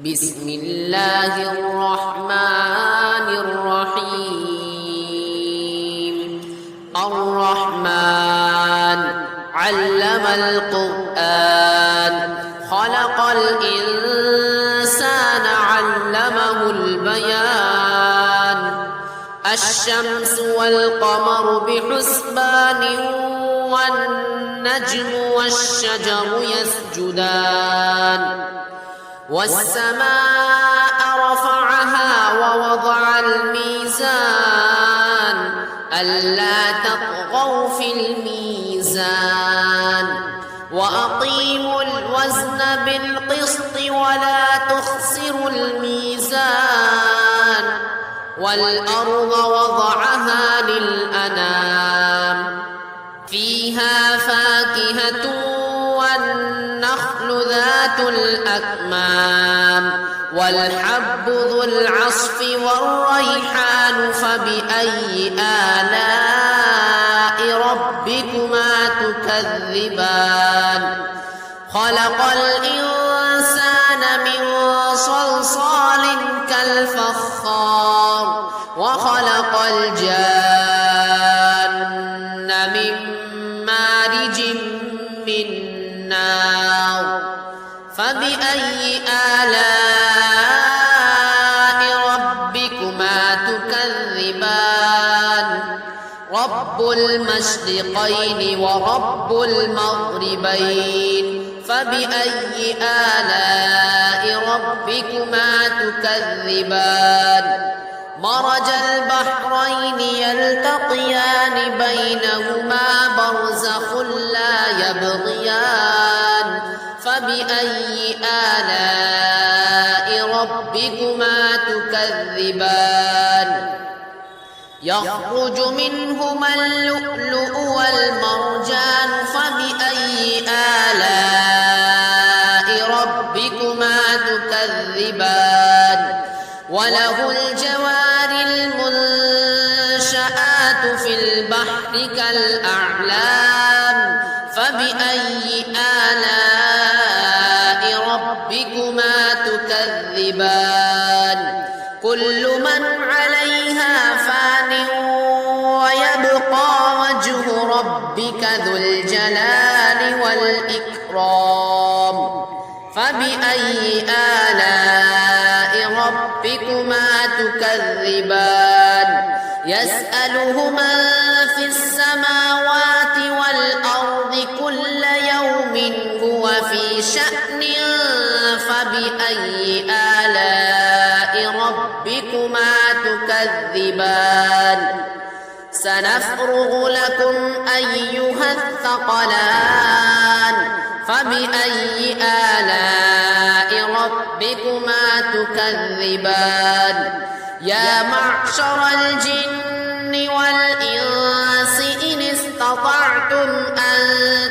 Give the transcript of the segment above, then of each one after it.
بسم الله الرحمن الرحيم. الرحمن علم القرآن خلق الإنسان علمه البيان. الشمس والقمر بحسبان والنجم والشجر يسجدان. والسماء رفعها ووضع الميزان ألا تطغوا في الميزان وأقيموا الوزن بالقسط ولا تخسروا الميزان. والأرض وضعها للأنام فيها فاكهة والنخل ذات الأكمام والحب ذو العصف والريحان. فبأي آلاء ربكما تكذبان؟ خلق الإنسان من صلصال كالفخار وخلق الجان من مارج من نار. فبأي آلاء ربكما تكذبان؟ رب المشرقين ورب المغربين. فبأي آلاء ربكما تكذبان؟ مرج البحرين يلتقيان بينهما برزخ لا يبغيان. فبأي آلاء ربكما تكذبان؟ يخرج منهما اللؤلؤ والمرجان. فبأي آلاء ربكما تكذبان؟ وله الجوار المنشآت في البحر كالأعلام. فبأي آلاء ربكما تكذبان؟ كل من عليها فان ويبقى وجه ربك ذو الجلال والإكرام. فبأي آلاء ربكما تكذبان؟ يسأله من في السماوات والأرض كل يوم هو في شأن. فبأي آلاء ربكما تكذبان؟ سنفرغ لكم أيها الثقلان. فبأي آلاء ربكما تكذبان؟ يا معشر الجن والإنس إن استطعتم أن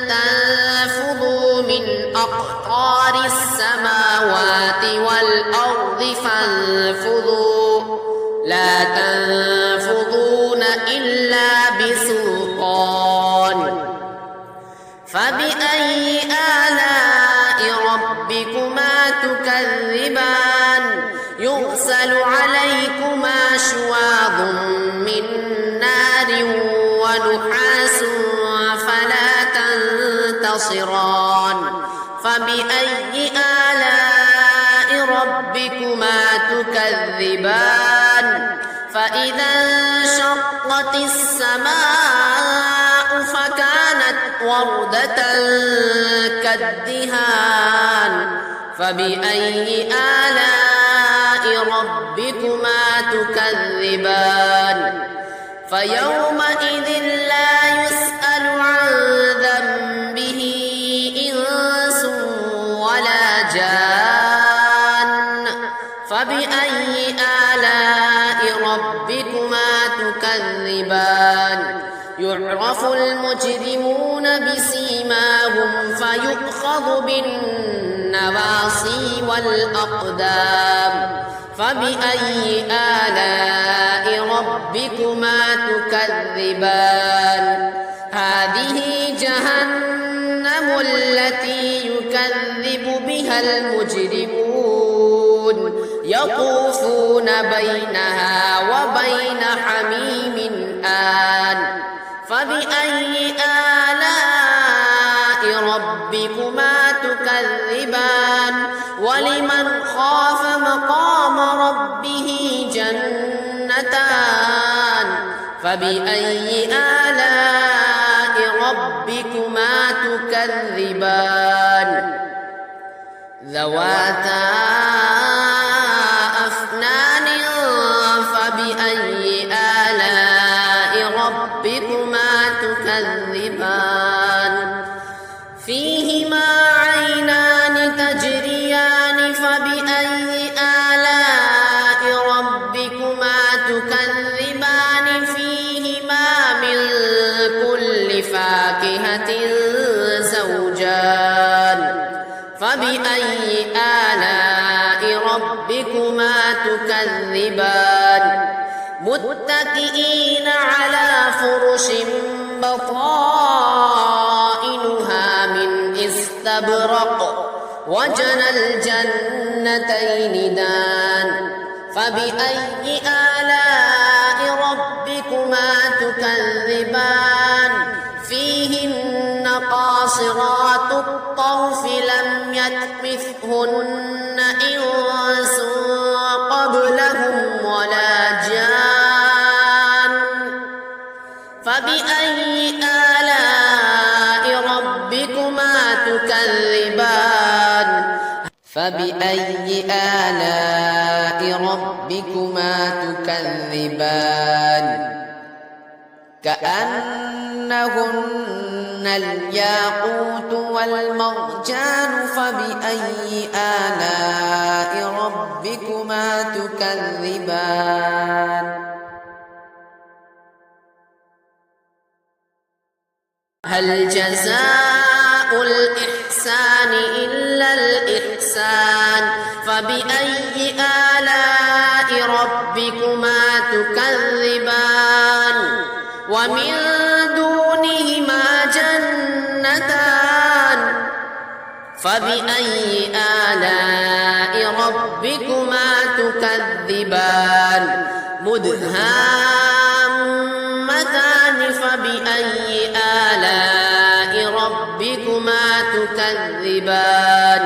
تنفذوا من أقطار السماوات والأرض فانفذوا لا تنفذون إلا بسلطان. فبأي آلاء ربكما تكذبان؟ يرسل عليكما شواظ من نار ونحاس فلا تنتصران. فبأي آلاء ربكما تكذبان؟ فإذا انشقت السماء فكانت وردة كالدهان. فبأي آلاء ربكما تكذبان؟ فيومئذ لا يسأل عن ذنبه إنس ولا جان. فبأي آلاء ربكما تكذبان؟ يعرف المجرمون بسيماهم فيؤخذ بالنواصي والأقدام. فبأي آلاء ربكما تكذبان؟ هذه جهنم التي يكذب بها المجرمون. يطوفون بينها وبين حميم آن فبأي آلاء ربكما تكذبان ولمن خاف مقام ربه جنتان فبأي آلاء ربكما تكذبان ذواتا أفنان فبأي آلاء ربكما تكذبان فيهما عينان تجريان فبأي آلاء ربكما تكذبان فيهما من كل فاكهة زوجان فبأي آلاء ربكما تكذبان متكئين على فرش بطائنها من استبرق وجنى الجنتين دان فبأي آلاء ربكما تكذبان فيهن قاصرات الطرف لم يطمثهن إنس قبلهم ولا جان فبأي آلاء ربكما تكذبان فبأي آلاء ربكما تكذبان كأنهن الياقوت والمرجان فبأي آلاء ربكما تكذبان هل جزاء الإحسان إلا الإحسان فبأي آلاء ربكما تكذبان ومن دونهما جنتان فبأي آلاء ربكما تكذبان مدهامتان فبأي آلاء ربكما تكذبان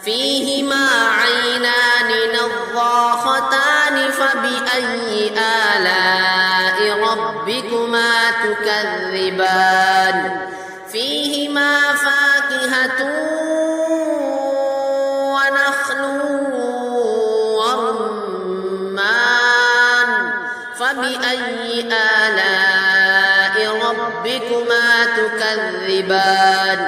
فيهما عينان نضاختان فبأي آلاء ربكما تكذبان فيهما فاكهة ونخل ورمان فبأي آلاء ربكما تكذبان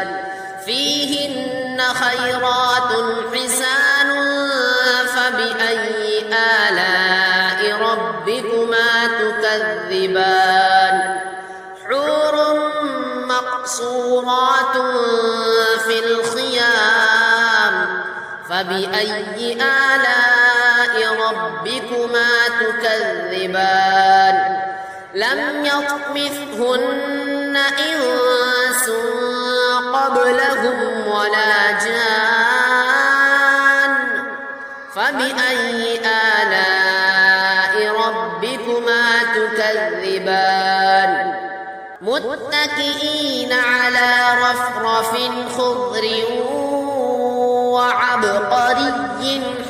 فيهن خيرات حسان فبأي آلاء ربكما تكذبان حور مقصورات في الخيام فبأي آلاء ربكما تكذبان لم يطمثهن إنس قبلهم ولا جان فبأي آلاء ربكما تكذبان متكئين على رفرف خضر وعبقري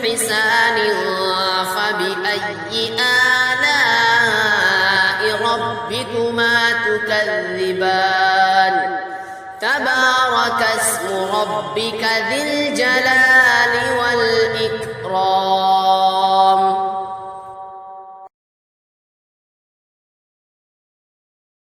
حسان فبأي آلاء ربكما تكذبان تبارك اسم ربك ذي الجلال والإكرام